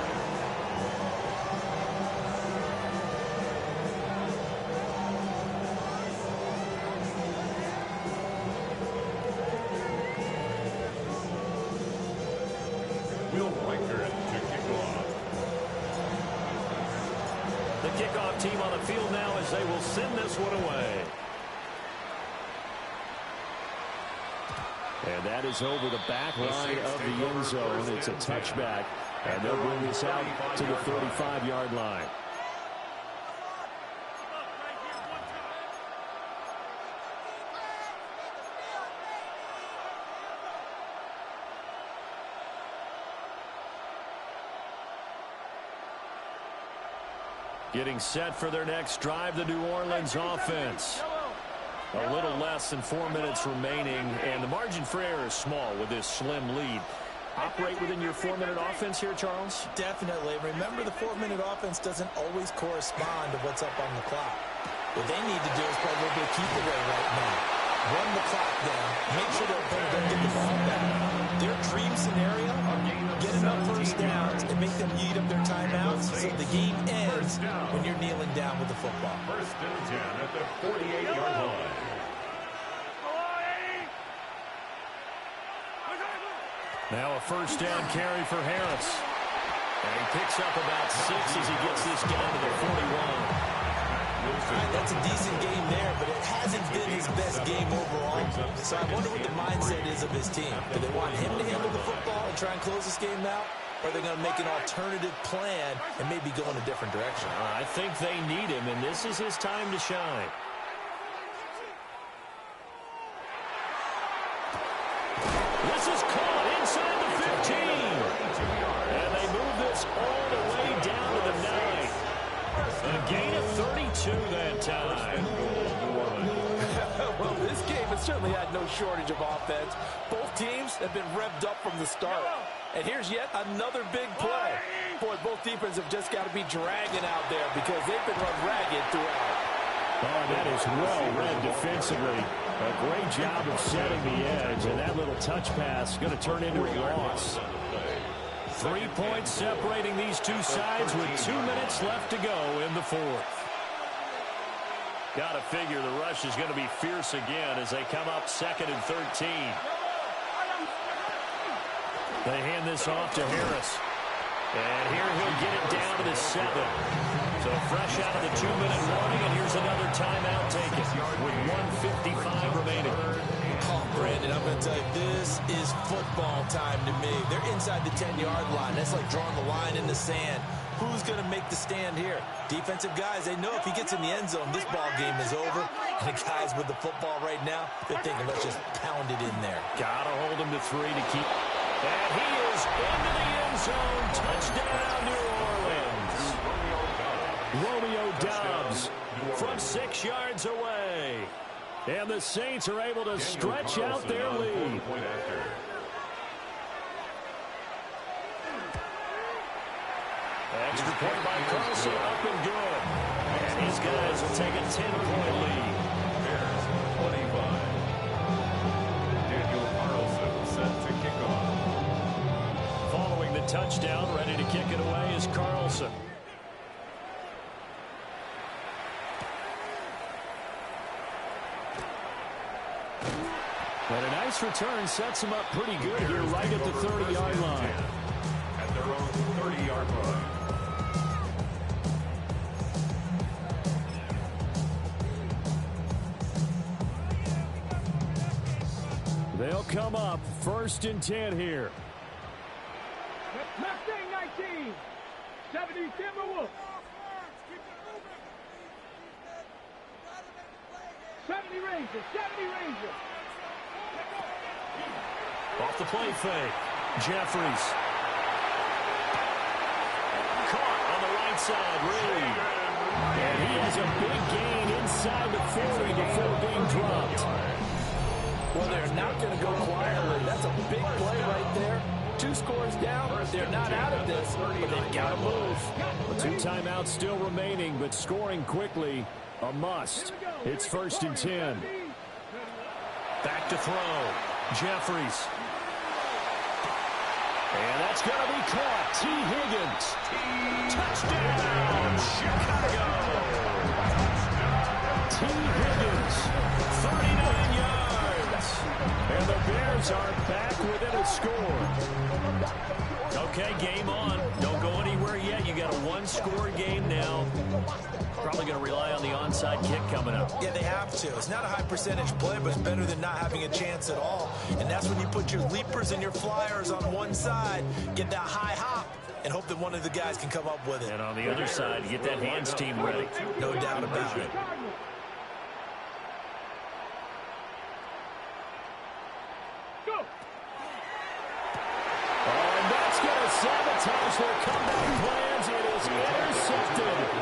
Will Reichert to kick off. The kickoff team on the field now as they will send this one away. And that is over the back line of the end zone. It's a touchback, and they'll bring this out to the 35-yard line. Getting set for their next drive, the New Orleans offense. A little less than 4 minutes remaining, and the margin for error is small with this slim lead. Operate within your 4-minute offense here, Charles? Definitely. Remember, the 4-minute offense doesn't always correspond to what's up on the clock. What they need to do is play a little bit of keep away right now. Run the clock down. Make sure their opponent doesn't get the ball back. Their dream scenario, get enough first downs and make them eat up their timeouts so the game ends when you're kneeling down with the football. First and 10 at the 48-yard line. Now a first down carry for Harris. And he picks up about 6 as he gets this down to the 41. That's a decent game there, but it hasn't been his best game overall. So I wonder what the mindset is of his team. Do they want him to handle the football and try and close this game out? Or are they going to make an alternative plan and maybe go in a different direction? I think they need him, and this is his time to shine. This is caught inside the 15. And they move this all the way down to the 9. A gain of 32 that time. Well, this game has certainly had no shortage of offense. Both teams have been revved up from the start. And here's yet another big play. Boy, both defenses have just got to be dragging out there because they've been run ragged throughout. Oh, that is well read defensively. A great job of setting the edge, and that little touch pass is going to turn into a loss. 3 points separating these two sides with 2 minutes left to go in the fourth. Got to figure the rush is going to be fierce again as they come up 2nd and 13. They hand this off to Harris. And here he'll get it down to the 7. So fresh out of the 2-minute warning, and here's another timeout taken with 1:55 remaining. Oh, Brandon, I'm going to tell you, this is football time to me. They're inside the 10-yard line. That's like drawing the line in the sand. Who's going to make the stand here? Defensive guys, they know if he gets in the end zone, this ball game is over. And the guys with the football right now, they're thinking, let's just pound it in there. Got to hold him to 3 to keep. And he is into the end zone. Touchdown, New Orleans. Romeo Doubs from 6 yards away. And the Saints are able to stretch out their lead. Extra point by Carlson, up and good. And these guys will take a 10-point lead. Bears 25. Daniel Carlson set to kick off. Following the touchdown, ready to kick it away is Carlson. But a nice return sets him up pretty good here right at the 30-yard line. At their own 30-yard line. They'll come up 1st and 10 here. Mustang 19. 70 Timberwolves. 70 Rangers. 70 Rangers. Off the play fake. Jeffries. Caught on the right side. Reed. And he has a big gain inside the 40 before being dropped. Well, they're not going to go quietly. That's a big play right there. 2 scores down. They're not out of this, but they've got to move. Well, 2 timeouts still remaining, but scoring quickly, a must. It's 1st and 10. Back to throw. Jeffries. And that's going to be caught. T. Higgins. Touchdown, Chicago. T. Higgins, 39 yards. And the Bears are back within a score. Okay, game on. Don't go anywhere yet. You got a 1-score game now. Probably going to rely on the onside kick coming up. Yeah, they have to. It's not a high percentage play, but it's better than not having a chance at all. And that's when you put your leapers and your flyers on one side, get that high hop, and hope that one of the guys can come up with it. And on the other side, get that hands team ready. No doubt about it. And that's going to sabotage their comeback plans. It is intercepted.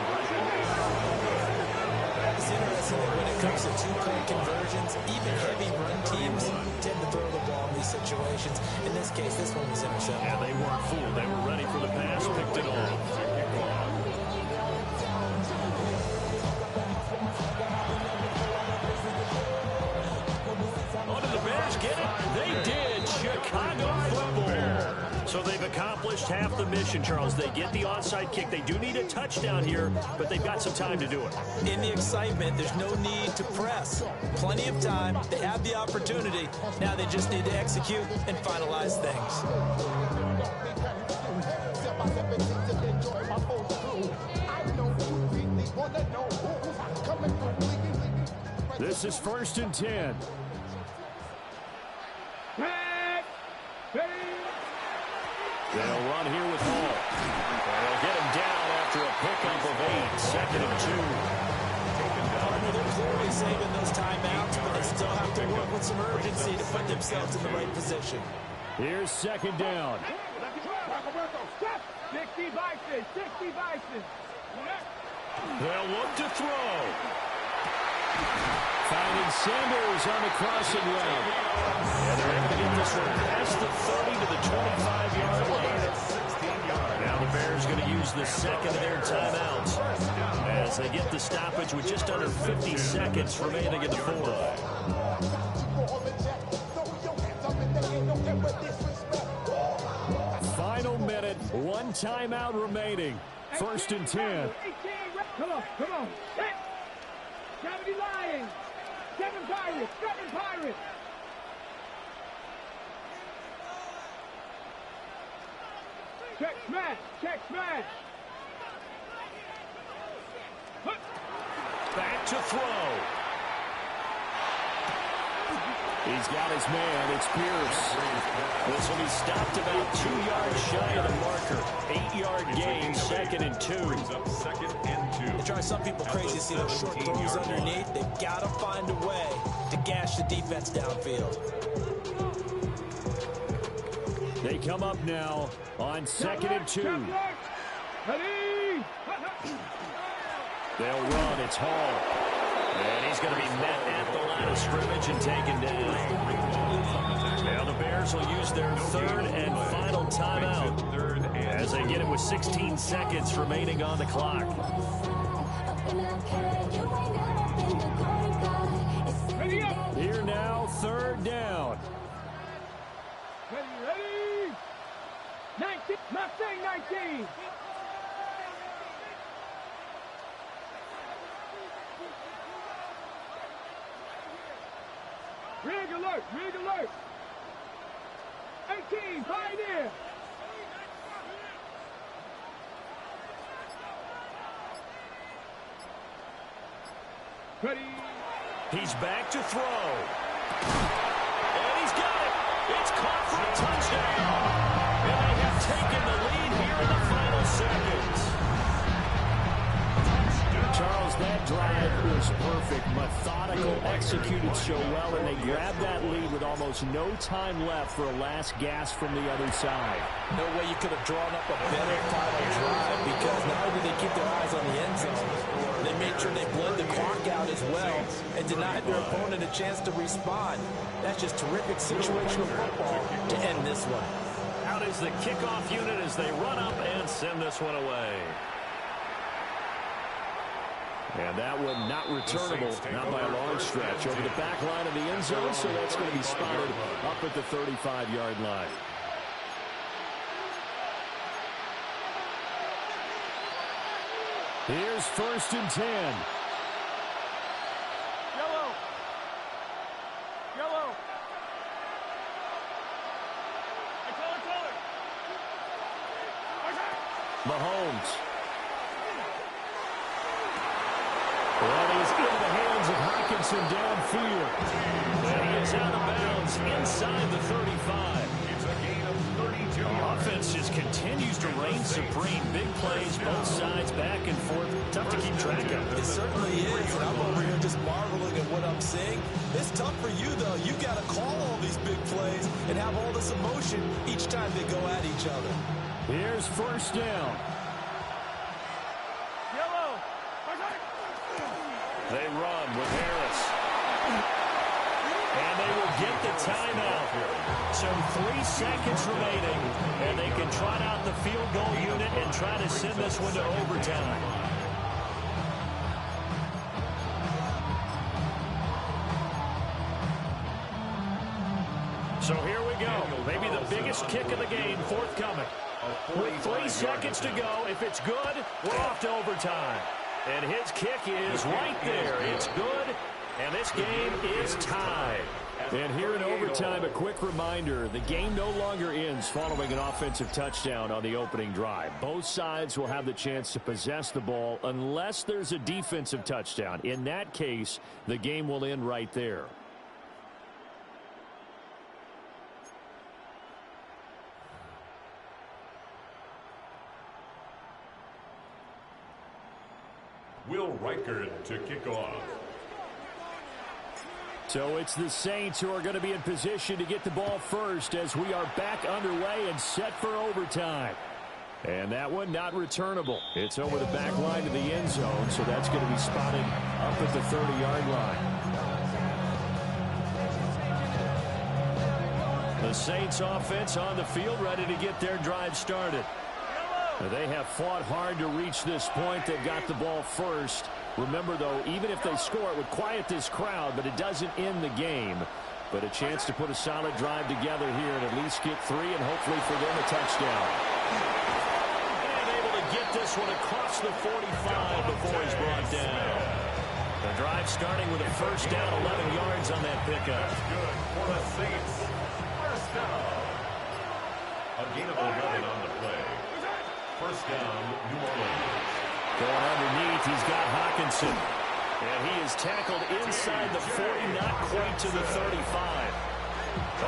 It's interesting that when it comes to two-point conversions, even heavy run teams tend to throw the ball in these situations. In this case, this one was intercepted. Yeah, they weren't fooled. They were ready for the pass, picked it off. Oh, did the Bears get it? They did. Chicago football. So they've accomplished half the mission, Charles. They get the onside kick. They do need a touchdown here, but they've got some time to do it. In the excitement, there's no need to press. Plenty of time. They have the opportunity. Now they just need to execute and finalize things. This is 1st and 10. They'll run here with Hall. They'll get him down after a pickup of 8. 2nd and 2. They're clearly saving those timeouts, but they still have to work with some urgency to put themselves in the right position. Here's 2nd down. 60 Bison, 60 Bison. They'll look to throw. Finding Sanders on the crossing route. And they're able to get this one past the 30 to the 25-yard line. Now the Bears going to use the second of their timeouts as they get the stoppage with just under 50 seconds remaining in the fourth. Final minute, one timeout remaining. 1st and 10. Come on, come on. 70 Lions, 7 Pirates, 7 Pirates. Check smash, check smash. Back to throw. He's got his man. It's Pierce. This will be stopped about 2 yards shy of the marker. 8-yard gain, 2nd and 2. They drive some people crazy to see those short throws underneath. They've got to find a way to gash the defense downfield. They come up now on 2nd and 2. They'll run. It's Hall. And he's going to be met at the line of scrimmage and taken down. Now the Bears will use their 3rd and final timeout as they get it with 16 seconds remaining on the clock. Here now, 3rd down. Ready? 19, Mustang 19. Rig alert, rig alert. 18, Pioneer. Ready. He's back to throw. And he's got it. It's caught for a touchdown. And they have taken the lead here in the final seconds. Charles, that drive was perfect. Methodical, executed so well, and they grabbed that lead with almost no time left for a last gasp from the other side. No way you could have drawn up a better final drive, because not only did they keep their eyes on the end zone, they made sure they bled the clock out as well and denied their opponent a chance to respond. That's just terrific situational football to end this one. Out is the kickoff unit as they run up and send this one away. And that one not returnable, not by a long stretch. Over the back line of the end zone, so that's going to be spotted up at the 35-yard line. Here's 1st and 10. Yellow. Yellow. Color. Mahomes. takes him downfield. And he is out of bounds inside the 35. It's a gain of 32 The yards. offense just continues to reign supreme. Big plays, both sides, back and forth. Tough to keep track of. It certainly is, and I'm over here just marveling at what I'm seeing. It's tough for you, though. You got to call all these big plays and have all this emotion each time they go at each other. Here's first down. Yellow. They run with Harris. And they will get the timeout. So 3 seconds remaining, and they can trot out the field goal unit and try to send this one to overtime. So here we go. Maybe the biggest kick of the game forthcoming. With 3 seconds to go, if it's good, we're off to overtime. And his kick is right there. It's good, and this game is tied. And here in overtime, a quick reminder, the game no longer ends following an offensive touchdown on the opening drive. Both sides will have the chance to possess the ball unless there's a defensive touchdown. In that case, the game will end right there. Will Reichert to kick off. So it's the Saints who are going to be in position to get the ball first as we are back underway and set for overtime. And that one not returnable. It's over the back line to the end zone, so that's going to be spotted up at the 30-yard line. The Saints offense on the field ready to get their drive started. They have fought hard to reach this point. They've got the ball first. Remember, though, even if they score, it would quiet this crowd, but it doesn't end the game. But a chance to put a solid drive together here and at least get 3 and hopefully for them a touchdown. And able to get this one across the 45 before he's brought down. The drive starting with a first down, 11 yards on that pickup. That's good for the Saints. First down. A gain of 11 on the play. First down, New Orleans. Going underneath, he's got Hawkinson. And he is tackled inside the 40, not quite to the 35.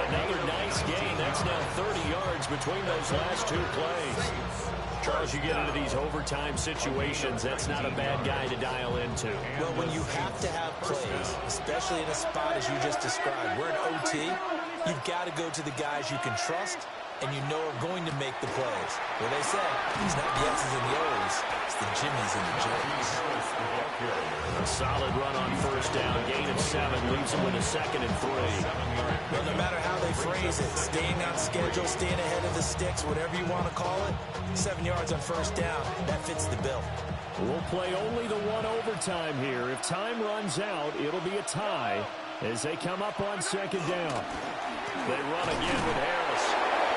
Another nice gain. That's now 30 yards between those last 2 plays. Charles, you get into these overtime situations, that's not a bad guy to dial into. Well, when you have to have plays, especially in a spot as you just described, we're in OT, you've got to go to the guys you can trust and you know are going to make the plays. Well, they say it's not the X's and the O's, it's the Jimmies and the Joes. A solid run on first down. Gain of 7 leaves him with a 2nd and 3. Well, no matter how they phrase it, staying on schedule, staying ahead of the sticks, whatever you want to call it, 7 yards on first down, that fits the bill. We'll play only the 1 overtime here. If time runs out, it'll be a tie as they come up on 2nd down. They run again with Harris.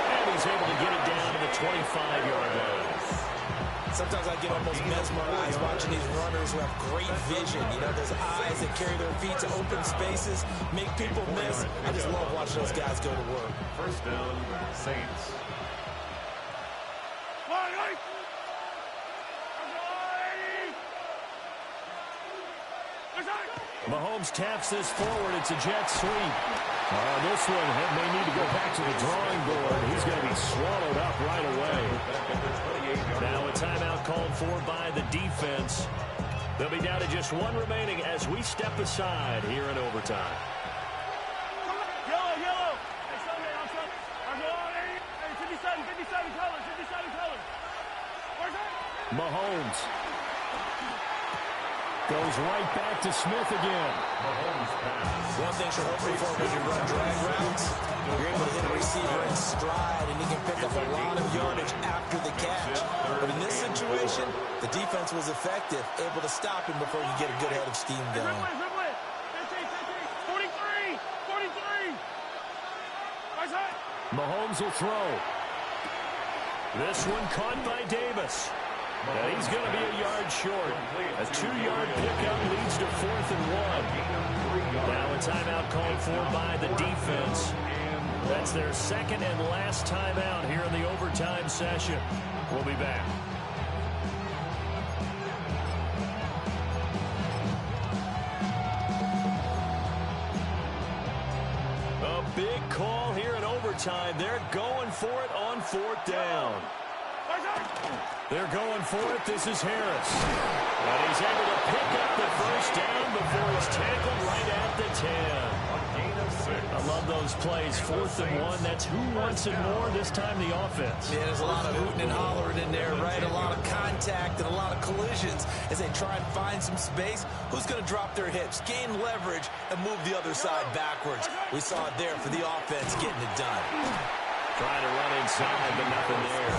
And he's able to get it down to the 25-yard line. Sometimes I get almost mesmerized watching these runners who have great vision. You know, those eyes that carry their feet to open spaces, make people miss. I just love watching those guys go to work. First down, Saints. Mahomes taps this forward. It's a jet sweep. This one may need to go back to the drawing board. He's going to be swallowed up right away. Now a timeout called for by the defense. They'll be down to just 1 remaining as we step aside here in overtime. Yellow. Hey, Sunday, on Sunday. Hey, 57 colors. Where's that? Mahomes goes right back to Smith again. One thing you're hoping for when you run drag routes, you're able to hit a receiver in stride, and he can pick up a lot of yardage after the catch. But in this situation, the defense was effective, able to stop him before he could get a good head of steam going. 43. Mahomes will throw. This one caught by Davis. And he's going to be a yard short. A 2-yard pickup leads to 4th and 1. Now a timeout called for by the defense. That's their 2nd and last timeout here in the overtime session. We'll be back. overtime. They're going for it on 4th down. They're going for it. This is Harris. And he's able to pick up the first down before he's tackled right at the 10. I love those plays. 4th and 1. That's who wants it more, this time the offense. Yeah, there's a lot of hooting and hollering in there, right? A lot of contact and a lot of collisions as they try and find some space. Who's going to drop their hips, gain leverage, and move the other side backwards? We saw it there for the offense getting it done. Trying to run inside, but nothing there.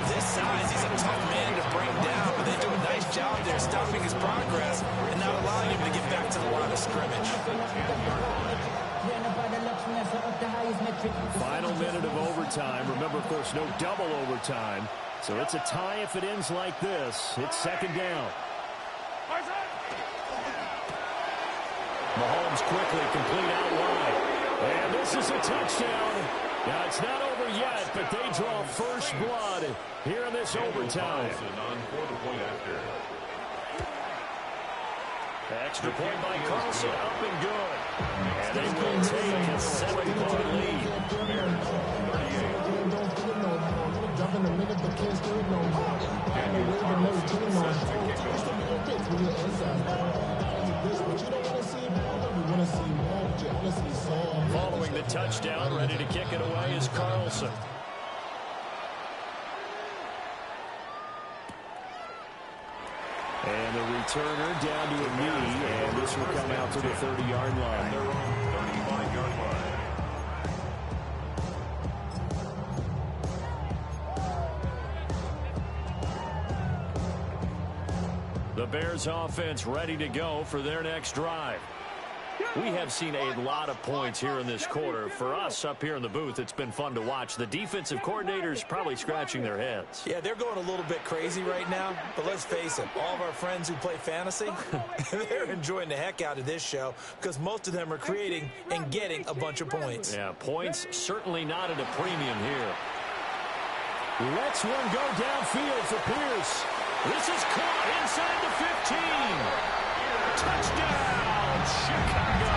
This size, he's a tough man to bring down, but they do a nice job there stopping his progress and not allowing him to get back to the line of scrimmage. Final minute of overtime. Remember, of course, no double overtime. So it's a tie if it ends like this. It's 2nd down. Mahomes quickly complete out wide. And this is a touchdown. Now, it's not over yet, but they draw first blood here in this overtime. Extra point by Carlson, up and good. And they will take a 7-point lead. Following the touchdown, ready to kick it away is Carlson. And the returner down to a knee, and this will come out to the 30-yard line. Their own 35-yard line. The Bears offense ready to go for their next drive. We have seen a lot of points here in this quarter. For us up here in the booth, it's been fun to watch. The defensive coordinators probably scratching their heads. Yeah, they're going a little bit crazy right now, but let's face it, all of our friends who play fantasy, they're enjoying the heck out of this show because most of them are creating and getting a bunch of points. Yeah, points certainly not at a premium here. Let's one go downfield for Pierce. This is caught inside the 15. Touchdown, Chicago.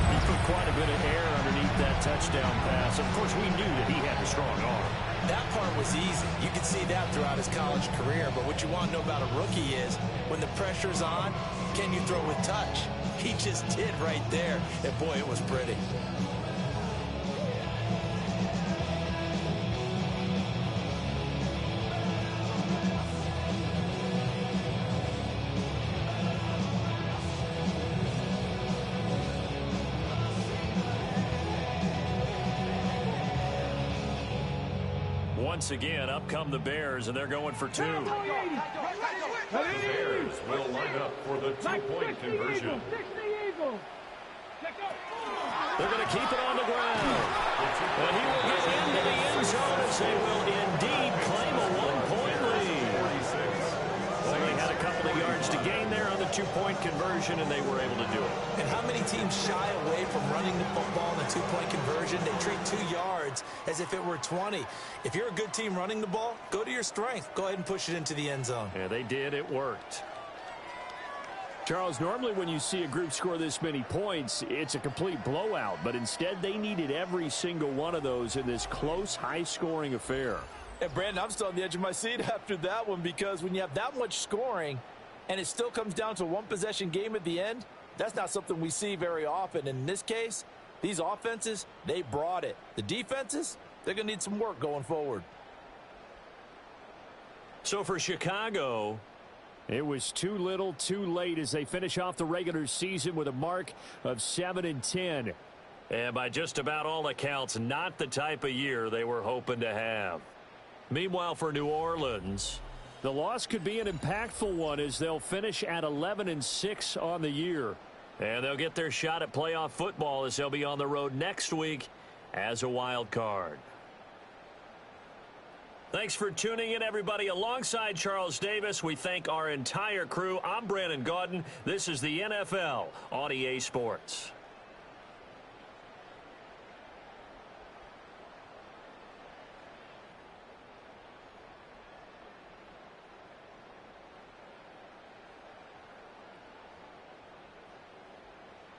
He put quite a bit of air underneath that touchdown pass. Of course, we knew that he had a strong arm. That part was easy. You could see that throughout his college career. But what you want to know about a rookie is when the pressure's on, can you throw with touch? He just did right there. And, boy, it was pretty. Once again, up come the Bears, and they're going for 2. The Bears will line up for the 2-point conversion. They're going to keep it on the ground. And he will get into the end zone as they will indeed claim a 1-point lead. Well, they had a couple of yards to gain there on the 2-point conversion, and they were able to do it. And how many teams shy away from running the football in the 2-point conversion? They treat 2 yards as if it were 20. If you're a good team running the ball, go to your strength. Go ahead and push it into the end zone. Yeah, they did. It worked. Charles, normally when you see a group score this many points, it's a complete blowout. But instead, they needed every single one of those in this close, high-scoring affair. And, Brandon, I'm still on the edge of my seat after that one because when you have that much scoring and it still comes down to a one-possession game at the end, that's not something we see very often. In this case, these offenses, they brought it. The defenses, they're going to need some work going forward. So for Chicago, it was too little, too late as they finish off the regular season with a mark of 7-10. And by just about all accounts, not the type of year they were hoping to have. Meanwhile, for New Orleans, the loss could be an impactful one as they'll finish at 11-6 on the year. And they'll get their shot at playoff football as they'll be on the road next week as a wild card. Thanks for tuning in, everybody. Alongside Charles Davis, we thank our entire crew. I'm Brandon Gaudin. This is the NFL on EA Sports.